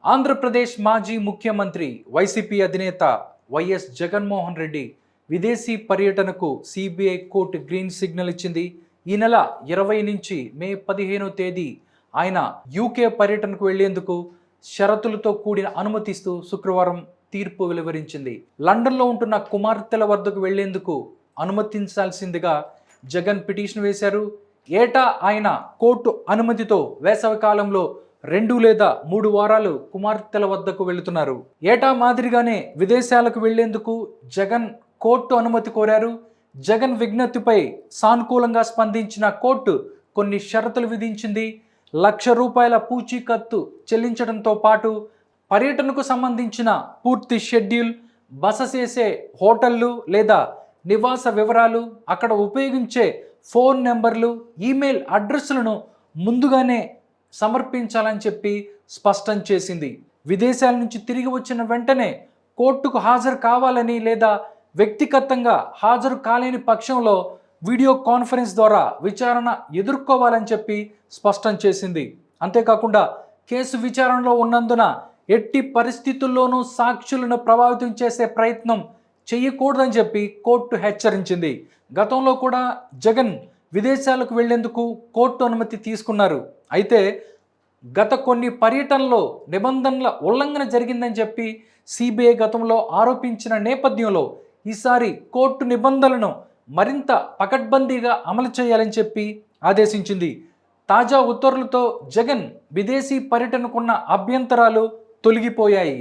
ఆంధ్రప్రదేశ్ మాజీ ముఖ్యమంత్రి వైసీపీ అధినేత వైఎస్ జగన్మోహన్ రెడ్డి విదేశీ పర్యటనకు సిబిఐ కోర్టు గ్రీన్ సిగ్నల్ ఇచ్చింది. ఈ నెల 20 నుంచి మే 15వ తేదీ ఆయన యూకే పర్యటనకు వెళ్లేందుకు షరతులతో కూడిన అనుమతిస్తూ శుక్రవారం తీర్పు వెలువరించింది. లండన్లో ఉంటున్న కుమార్తెల వద్దకు వెళ్లేందుకు అనుమతించాల్సిందిగా జగన్ పిటిషన్ వేశారు. ఏటా ఆయన కోర్టు అనుమతితో వేసవి కాలంలో 2 లేదా 3 వారాలు కుమార్తెల వద్దకు వెళుతున్నారు. ఏటా మాదిరిగానే విదేశాలకు వెళ్లేందుకు జగన్ కోర్టు అనుమతి కోరారు. జగన్ విజ్ఞప్తిపై సానుకూలంగా స్పందించిన కోర్టు కొన్ని షరతులు విధించింది. ₹1,00,000 పూచీకత్తు చెల్లించడంతో పాటు పర్యటనకు సంబంధించిన పూర్తి షెడ్యూల్, బస చేసే హోటళ్లు లేదా నివాస వివరాలు, అక్కడ ఉపయోగించే ఫోన్ నెంబర్లు, ఈమెయిల్ అడ్రస్లను ముందుగానే సమర్పించాలని చెప్పి స్పష్టం చేసింది. విదేశాల నుంచి తిరిగి వచ్చిన వెంటనే కోర్టుకు హాజరు కావాలని లేదా వ్యక్తిగతంగా హాజరు కాలేని పక్షంలో వీడియో కాన్ఫరెన్స్ ద్వారా విచారణ ఎదుర్కోవాలని చెప్పి స్పష్టం చేసింది. అంతేకాకుండా కేసు విచారణలో ఉన్నందున ఎట్టి పరిస్థితుల్లోనూ సాక్షులను ప్రభావితం చేసే ప్రయత్నం చేయకూడదని చెప్పి కోర్టు హెచ్చరించింది. గతంలో కూడా జగన్ విదేశాలకు వెళ్లేందుకు కోర్టు అనుమతి తీసుకున్నారు. అయితే గత కొన్ని పర్యటనలో నిబంధనల ఉల్లంఘన జరిగిందని చెప్పి సిబిఐ గతంలో ఆరోపించిన నేపథ్యంలో ఈసారి కోర్టు నిబంధనలను మరింత పకడ్బందీగా అమలు చేయాలని చెప్పి ఆదేశించింది. తాజా ఉత్తర్వులతో జగన్ విదేశీ పర్యటనకున్న అభ్యంతరాలు తొలగిపోయాయి.